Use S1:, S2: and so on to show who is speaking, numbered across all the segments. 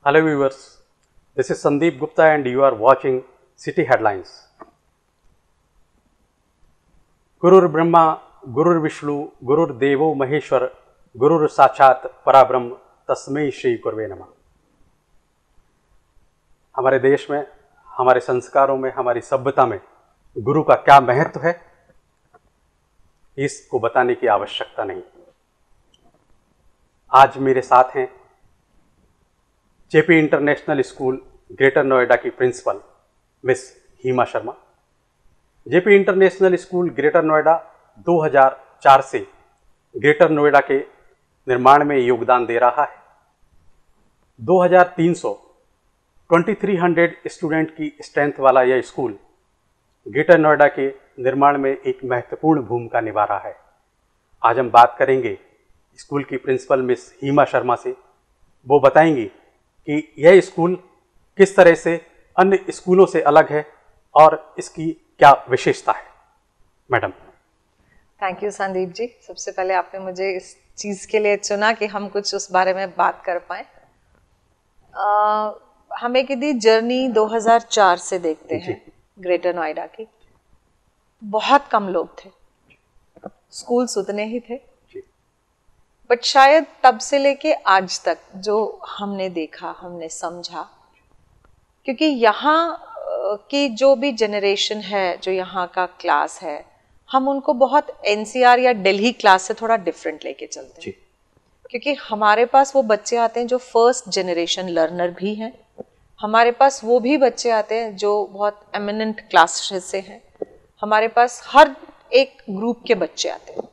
S1: Hello viewers, this is Sandeep Gupta and you are watching City Headlines. गुरुर् Brahma गुरुर् Vishnu गुरुर्देवो महेश्वर गुरुर् साक्षात पराब्रह्म तस्मै श्री गुरवे नमः। हमारे देश में, हमारे संस्कारों में, हमारी सभ्यता में गुरु का क्या महत्व है, इसको बताने की आवश्यकता नहीं। आज मेरे साथ हैं JP international School Greater Noida की principal Miss Hima Sharma. JP international School Greater Noida 2004 से ग्रेटर नोएडा के निर्माण में योगदान दे रहा है। 2300 स्टूडेंट की स्ट्रेंथ वाला यह स्कूल ग्रेटर नोएडा के निर्माण में एक महत्वपूर्ण भूमिका निभा रहा है। आज हम बात करेंगे स्कूल की प्रिंसिपल मिस हीमा शर्मा से। वो बताएंगी कि यह स्कूल किस तरह से अन्य स्कूलों से अलग है और इसकी क्या विशेषता है। Madam.
S2: Thank you Sandeep ji. सबसे पहले आपने मुझे इस चीज़ के लिए चुना कि हम कुछ उस बारे में बात कर पाएँ। हम एक यदि जर्नी 2004 से देखते हैं ग्रेटर नोएडा की, बहुत कम लोग थे, स्कूल्स उतने ही थे, बट शायद तब से लेके आज तक जो हमने देखा, हमने समझा, क्योंकि यहाँ की जो भी जनरेशन है, जो यहाँ का क्लास है, हम उनको बहुत एनसीआर या दिल्ली क्लास से थोड़ा डिफरेंट लेके चलते हैं। क्योंकि हमारे पास वो बच्चे आते हैं जो फर्स्ट जनरेशन लर्नर भी हैं, हमारे पास वो भी बच्चे आते हैं जो बहुत एमिनेंट क्लास से हैं, हमारे पास हर एक ग्रुप के बच्चे आते हैं।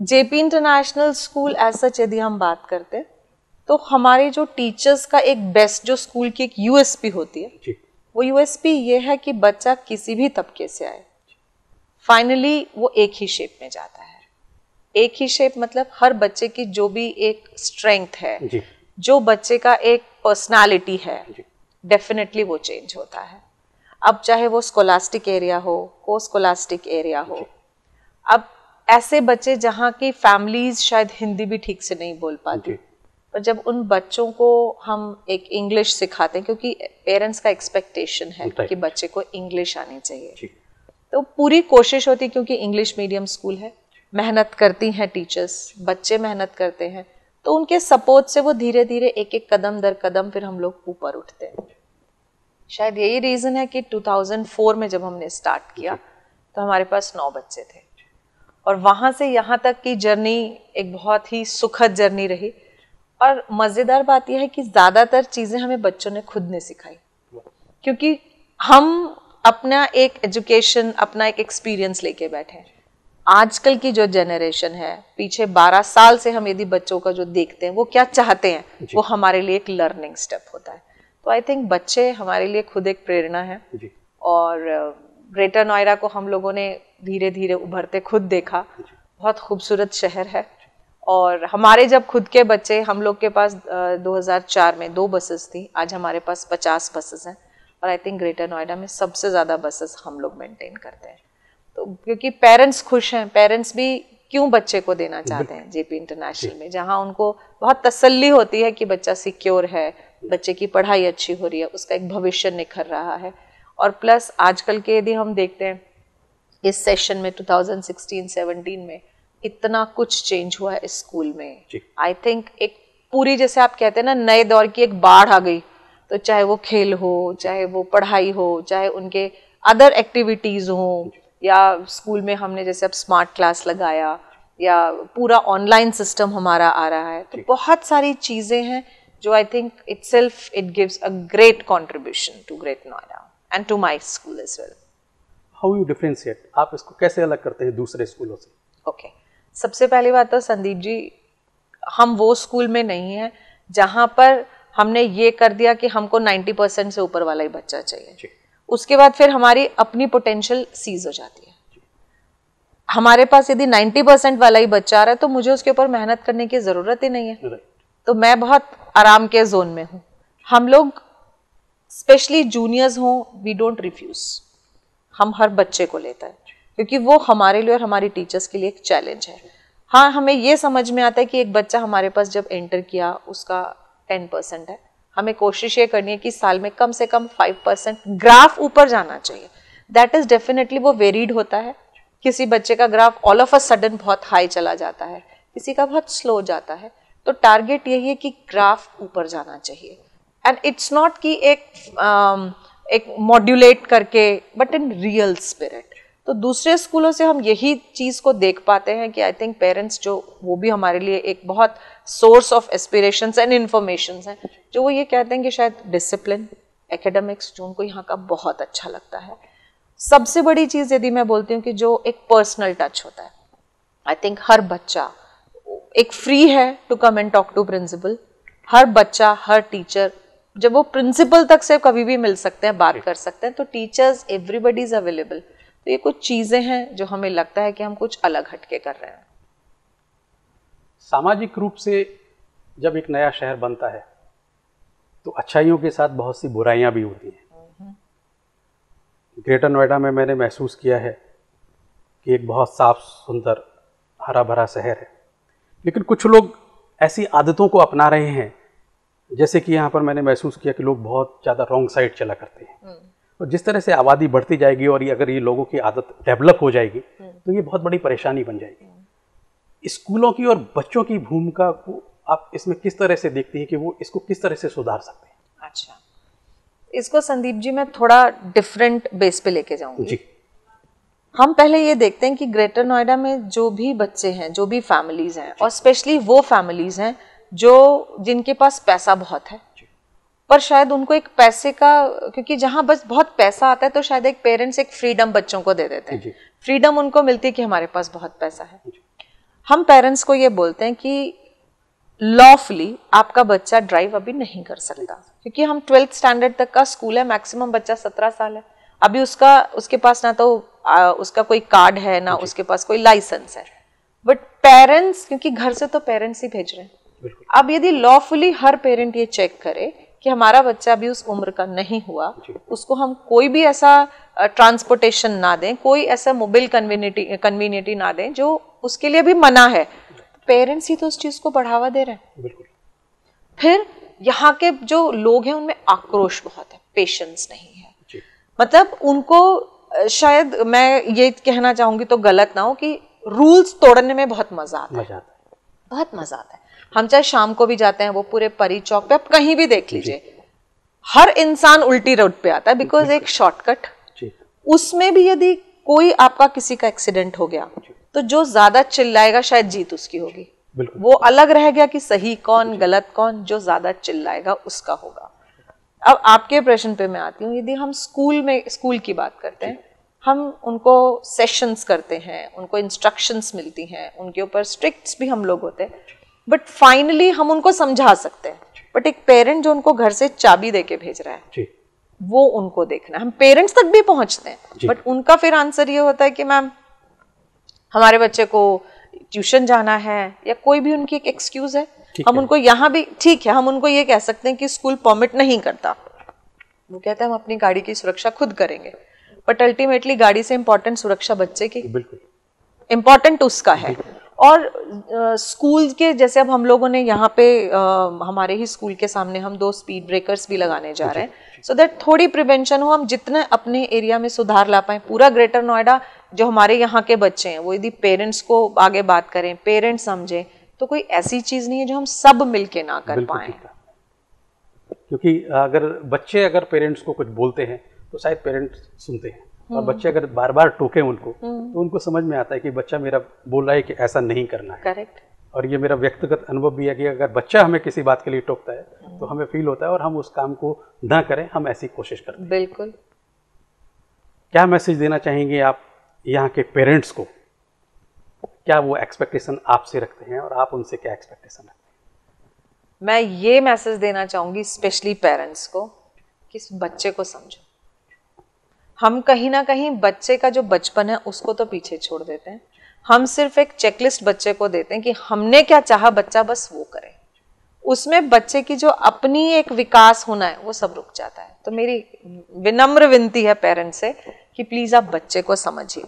S2: JP international school as such यदि हम बात करते हैं तो हमारे जो टीचर्स का एक बेस्ट, जो स्कूल की एक यूएसपी होती है, वो यूएसपी ये है कि बच्चा किसी भी तबके से आए, फाइनली वो एक ही शेप में जाता है। एक ही शेप मतलब हर बच्चे की जो भी एक स्ट्रेंथ है, जो बच्चे का एक पर्सनालिटी है, डेफिनेटली वो चेंज होता है। अब चाहे वो स्कोलास्टिक एरिया हो, को स्कोलास्टिक एरिया हो, अब ऐसे बच्चे जहाँ की फैमिलीज शायद हिंदी भी ठीक से नहीं बोल पाती, पर जब उन बच्चों को हम एक इंग्लिश सिखाते हैं, क्योंकि पेरेंट्स का एक्सपेक्टेशन है कि बच्चे को इंग्लिश आनी चाहिए, तो पूरी कोशिश होती है, क्योंकि इंग्लिश मीडियम स्कूल है, मेहनत करती हैं टीचर्स, बच्चे मेहनत करते हैं, तो उनके सपोर्ट से वो धीरे धीरे एक एक कदम दर कदम फिर हम लोग ऊपर उठते हैं। शायद यही रीज़न है कि 2004 में जब हमने स्टार्ट किया तो हमारे पास 9 बच्चे थे, और वहाँ से यहाँ तक की जर्नी एक बहुत ही सुखद जर्नी रही। और मज़ेदार बात यह है कि ज़्यादातर चीज़ें हमें बच्चों ने खुद ने सिखाई, क्योंकि हम अपना एक एजुकेशन, अपना एक एक्सपीरियंस लेके बैठे हैं। आजकल की जो जनरेशन है, पीछे 12 साल से हम यदि बच्चों का जो देखते हैं, वो क्या चाहते हैं, वो हमारे लिए एक लर्निंग स्टेप होता है। तो आई थिंक बच्चे हमारे लिए खुद एक प्रेरणा है, और ग्रेटर नोएडा को हम लोगों ने धीरे धीरे उभरते खुद देखा। बहुत खूबसूरत शहर है, और हमारे जब खुद के बच्चे, हम लोग के पास 2004 में 2 बसेस थी, आज हमारे पास 50 बसेस हैं, और आई थिंक ग्रेटर नोएडा में सबसे ज़्यादा बसेस हम लोग मेंटेन करते हैं। तो क्योंकि पेरेंट्स खुश हैं, पेरेंट्स भी क्यों बच्चे को देना चाहते हैं जेपी इंटरनेशनल में, जहाँ उनको बहुत तसल्ली होती है कि बच्चा सिक्योर है, बच्चे की पढ़ाई अच्छी हो रही है, उसका एक भविष्य निखर रहा है। और प्लस आजकल के यदि हम देखते हैं इस सेशन में 2016-17 में इतना कुछ चेंज हुआ है इस स्कूल में। आई थिंक एक पूरी, जैसे आप कहते हैं ना, नए दौर की एक बाढ़ आ गई। तो चाहे वो खेल हो, चाहे वो पढ़ाई हो, चाहे उनके अदर एक्टिविटीज़ हो, या स्कूल में हमने जैसे अब स्मार्ट क्लास लगाया, या पूरा ऑनलाइन सिस्टम हमारा आ रहा है, तो बहुत सारी चीज़ें हैं जो I think itself it gives a great contribution to Greater Noida and to my school as well.
S1: How you differentiate? आप इसको कैसे अलग करते हैं दूसरे स्कूलों से?
S2: Okay. सबसे पहली बात तो संदीप जी, हम वो स्कूल में नहीं हैं जहाँ पर हमने ये कर दिया कि हमको 90% से ऊपर वाला ही बच्चा चाहिए, उसके बाद फिर हमारी अपनी पोटेंशियल सीज हो जाती है। हमारे पास यदि 90% वाला ही बच्चा आ रहा है तो मुझे उसके ऊपर मेहनत करने की ज़रूरत ही नहीं है, तो मैं बहुत आराम के जोन में हूँ। हम लोग स्पेशली जूनियर्स हों, वी डोंट रिफ्यूज़, हम हर बच्चे को लेते हैं, क्योंकि वो हमारे लिए और हमारी टीचर्स के लिए एक चैलेंज है। हाँ, हमें ये समझ में आता है कि एक बच्चा हमारे पास जब एंटर किया उसका 10% है, हमें कोशिश ये करनी है कि साल में कम से कम 5% ग्राफ ऊपर जाना चाहिए। दैट इज डेफिनेटली वो वेरीड होता है। किसी बच्चे का graph all of a sudden बहुत हाई चला जाता है, किसी का बहुत स्लो जाता है। तो टारगेट यही है कि ग्राफ ऊपर जाना चाहिए। एंड इट्स नॉट कि एक मॉड्यूलेट करके, बट इन रियल स्पिरिट। तो दूसरे स्कूलों से हम यही चीज़ को देख पाते हैं कि आई थिंक पेरेंट्स जो, वो भी हमारे लिए एक बहुत source of aspirations and informations हैं, जो वो ये कहते हैं कि शायद डिसिप्लिन, एकेडमिक्स जो उनको यहाँ का बहुत अच्छा लगता है। सबसे बड़ी चीज़ यदि मैं बोलती हूँ कि जो एक पर्सनल टच होता है, आई थिंक हर बच्चा एक फ्री है to come and talk to principal. हर बच्चा, हर टीचर, जब वो प्रिंसिपल तक से कभी भी मिल सकते हैं, बात कर सकते हैं, तो टीचर्स, एवरीबडी इज अवेलेबल। तो ये कुछ चीजें हैं जो हमें लगता है कि हम कुछ अलग हटके कर रहे हैं।
S1: सामाजिक रूप से जब एक नया शहर बनता है तो अच्छाइयों के साथ बहुत सी बुराइयां भी होती हैं। ग्रेटर नोएडा में मैंने महसूस किया है कि एक बहुत साफ सुंदर हरा भरा शहर है, लेकिन कुछ लोग ऐसी आदतों को अपना रहे हैं, जैसे कि यहाँ पर मैंने महसूस किया कि लोग बहुत ज़्यादा रॉन्ग साइड चला करते हैं। और जिस तरह से आबादी बढ़ती जाएगी और ये अगर ये लोगों की आदत डेवलप हो जाएगी तो ये बहुत बड़ी परेशानी बन जाएगी। स्कूलों की और बच्चों की भूमिका को आप इसमें किस तरह से देखती हैं कि वो इसको किस तरह से सुधार सकते हैं?
S2: अच्छा, इसको संदीप जी मैं थोड़ा डिफरेंट बेस पे लेके जाऊंगी जी। हम पहले ये देखते हैं कि ग्रेटर नोएडा में जो भी बच्चे हैं, जो भी फैमिलीज हैं, और स्पेशली वो फैमिलीज हैं जो जिनके पास पैसा बहुत है, पर शायद उनको एक पैसे का, क्योंकि जहां बस बहुत पैसा आता है तो शायद एक पेरेंट्स एक फ्रीडम बच्चों को दे देते हैं। फ्रीडम उनको मिलती है कि हमारे पास बहुत पैसा है। हम पेरेंट्स को ये बोलते हैं कि लॉफुली आपका बच्चा ड्राइव अभी नहीं कर सकता, क्योंकि हम 12th स्टैंडर्ड तक का स्कूल है, मैक्सिमम बच्चा 17 साल है। अभी उसके पास ना तो उसका कोई कार्ड है, ना उसके पास कोई लाइसेंस है। बट पेरेंट्स, क्योंकि घर से तो पेरेंट्स ही भेज रहे हैं। अब यदि लॉफुली हर पेरेंट ये चेक करे कि हमारा बच्चा अभी उस उम्र का नहीं हुआ, उसको हम कोई भी ऐसा ट्रांसपोर्टेशन ना दें, कोई ऐसा मोबाइल कन्वीनियंटी ना दें जो उसके लिए भी मना है, पेरेंट्स ही तो उस चीज को बढ़ावा दे रहे हैं। फिर यहाँ के जो लोग हैं उनमें आक्रोश बहुत है, पेशेंस नहीं है। मतलब उनको, शायद मैं ये कहना चाहूंगी तो गलत ना हो, कि रूल्स तोड़ने में बहुत मजा आता है, बहुत मजा आता है। हम चाहे शाम को भी जाते हैं, वो पूरे परी चौक पे आप कहीं भी देख लीजिए, हर इंसान उल्टी रोड पे आता है, बिकॉज एक शॉर्टकट। उसमें भी यदि कोई आपका किसी का एक्सीडेंट हो गया तो जो ज्यादा चिल्लाएगा शायद जीत उसकी होगी। वो अलग रह गया कि सही कौन गलत कौन, जो ज्यादा चिल्लाएगा उसका होगा। अब आपके प्रश्न पे मैं आती हूँ। यदि हम स्कूल की बात करते हैं, हम उनको सेशंस करते हैं, उनको इंस्ट्रक्शंस मिलती हैं, उनके ऊपर स्ट्रिक्ट्स भी हम लोग होते हैं, बट फाइनली हम उनको समझा सकते हैं। बट एक पेरेंट जो उनको घर से चाबी देके भेज रहा है, वो उनको देखना है। हम पेरेंट्स तक भी पहुंचते हैं, बट उनका फिर आंसर ये होता है कि मैम हमारे बच्चे को ट्यूशन जाना है, या कोई भी उनकी एक एक्सक्यूज है। हम उनको यहाँ भी ठीक है, हम उनको ये कह सकते हैं कि स्कूल परमिट नहीं करता, वो कहते हैं हम अपनी गाड़ी की सुरक्षा खुद करेंगे, बट अल्टीमेटली गाड़ी से इम्पोर्टेंट सुरक्षा बच्चे की, बिल्कुल इम्पोर्टेंट उसका है। और स्कूल के जैसे अब हम लोगों ने यहाँ पे हमारे ही स्कूल के सामने हम 2 स्पीड ब्रेकर्स भी लगाने जा रहे हैं, सो दैट थोड़ी प्रिवेंशन हो, हम जितने अपने एरिया में सुधार ला पाए। पूरा ग्रेटर नोएडा जो हमारे यहाँ के बच्चे हैं, वो यदि पेरेंट्स को आगे बात करें, पेरेंट्स समझें, तो कोई ऐसी चीज नहीं है जो हम सब मिलके ना कर पाए।
S1: क्योंकि अगर पेरेंट्स को कुछ बोलते हैं तो शायद पेरेंट्स सुनते हैं, और बच्चे अगर बार बार टोके उनको, तो उनको समझ में आता है कि बच्चा मेरा बोल रहा है कि ऐसा नहीं करना है। करेक्ट। और ये मेरा व्यक्तिगत अनुभव भी है कि अगर बच्चा हमें किसी बात के लिए टोकता है तो हमें फील होता है और हम उस काम को ना करें, हम ऐसी कोशिश करते हैं।
S2: बिल्कुल।
S1: क्या मैसेज देना चाहेंगे आप यहाँ के पेरेंट्स को? क्या वो एक्सपेक्टेशन आपसे रखते हैं और आप उनसे क्या एक्सपेक्टेशन रखते हैं?
S2: मैं ये मैसेज देना चाहूंगी स्पेशली पेरेंट्स को कि बच्चे को समझो। हम कहीं ना कहीं बच्चे का जो बचपन है उसको तो पीछे छोड़ देते हैं। हम सिर्फ एक चेकलिस्ट बच्चे को देते हैं कि हमने क्या चाहा, बच्चा बस वो करे। उसमें बच्चे की जो अपनी एक विकास होना है वो सब रुक जाता है। तो मेरी विनम्र विनती है पेरेंट्स से कि प्लीज आप बच्चे को समझिए।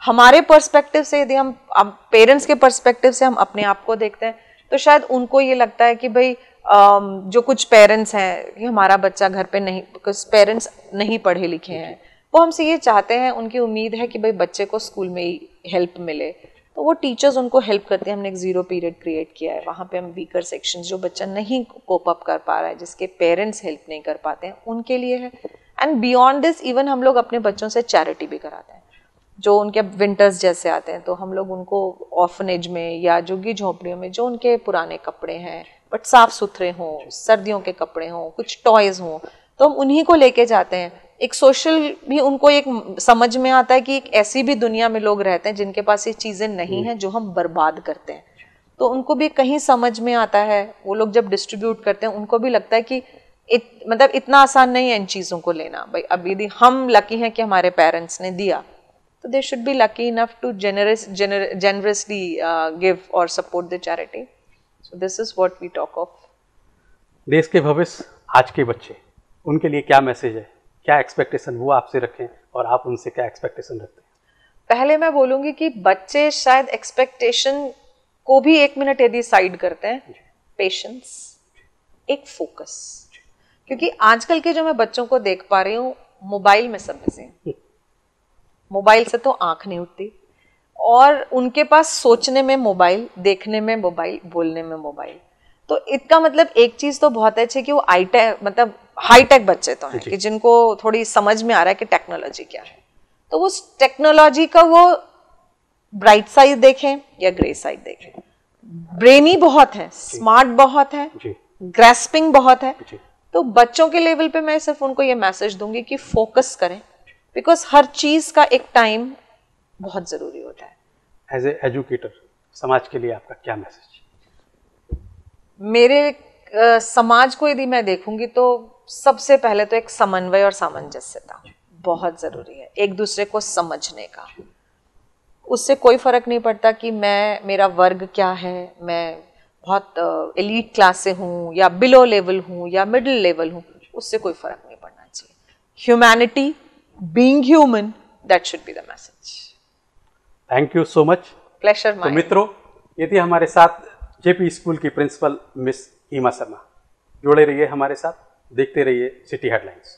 S2: हमारे पर्सपेक्टिव से यदि हम पेरेंट्स के पर्सपेक्टिव से हम अपने आप को देखते हैं तो शायद उनको ये लगता है कि भाई जो कुछ पेरेंट्स हैं कि हमारा बच्चा घर पे नहीं, बिकॉज पेरेंट्स नहीं पढ़े लिखे हैं, वो हमसे ये चाहते हैं, उनकी उम्मीद है कि भाई बच्चे को स्कूल में ही हेल्प मिले, तो वो टीचर्स उनको हेल्प करते हैं। हमने एक 0 पीरियड क्रिएट किया है, वहाँ पे हम वीकर सेक्शंस जो बच्चा नहीं कोप अप कर पा रहा है, जिसके पेरेंट्स हेल्प नहीं कर पाते हैं, उनके लिए है। एंड बियॉन्ड दिस इवन हम लोग अपने बच्चों से चैरिटी भी कराते हैं। जो उनके विंटर्स जैसे आते हैं तो हम लोग उनको ऑर्फनेज में या झुग्गी झोंपड़ियों में जो उनके पुराने कपड़े हैं बट साफ सुथरे हों, सर्दियों के कपड़े हों, कुछ टॉयज हों, तो हम उन्हीं को लेके जाते हैं। एक सोशल भी उनको एक समझ में आता है कि एक ऐसी भी दुनिया में लोग रहते हैं जिनके पास ये चीज़ें नहीं हैं जो हम बर्बाद करते हैं, तो उनको भी कहीं समझ में आता है। वो लोग जब डिस्ट्रीब्यूट करते हैं उनको भी लगता है कि मतलब इतना आसान नहीं है इन चीज़ों को लेना। भाई अब यदि हम लकी हैं कि हमारे पेरेंट्स ने दिया, तो they should be lucky enough to generously give or support the charity. So this is what we talk of.
S1: देश के भविष्य आज के बच्चे, उनके लिए क्या मैसेज है, क्या एक्सपेक्टेशन वो आपसे रखें और आप उनसे क्या एक्सपेक्टेशन रखते हैं?
S2: पहले मैं बोलूँगी कि बच्चे शायद एक्सपेक्टेशन को भी 1 मिनट यदि साइड करते हैं, पेशेंस, एक फोकस, क्योंकि आजकल के जो मैं बच्चों को देख पा रही हूँ, मोबाइल में सब बिजी हैं। मोबाइल से तो आंख नहीं उठती, और उनके पास सोचने में मोबाइल, देखने में मोबाइल, बोलने में मोबाइल। तो इसका मतलब एक चीज तो बहुत अच्छी कि वो मतलब हाईटेक बच्चे तो हैं कि जिनको थोड़ी समझ में आ रहा है कि टेक्नोलॉजी क्या है, तो वो टेक्नोलॉजी का वो ब्राइट साइड देखें या ग्रे साइड देखें। ब्रेनी बहुत है, स्मार्ट बहुत है, ग्रेस्पिंग बहुत है। तो बच्चों के लेवल पे मैं सिर्फ उनको ये मैसेज दूंगी कि फोकस करें, बिकॉज हर चीज का एक टाइम बहुत जरूरी होता है।
S1: एज ए एजुकेटर समाज के लिए आपका क्या मैसेज?
S2: मेरे समाज को यदि मैं देखूंगी तो सबसे पहले तो एक समन्वय और सामंजस्यता बहुत जरूरी है, एक दूसरे को समझने का। उससे कोई फर्क नहीं पड़ता कि मेरा वर्ग क्या है, मैं बहुत एलीट क्लास से हूँ या बिलो लेवल हूँ या मिडिल लेवल हूँ, उससे कोई फर्क नहीं पड़ना चाहिए। Humanity, being human, that should be the message.
S1: Thank you so much.
S2: Pleasure
S1: तो मित्रों, ये थी हमारे साथ जेपी स्कूल की प्रिंसिपल मिस हीमा शर्मा। जुड़े रहिए हमारे साथ, देखते रहिए सिटी हेडलाइंस।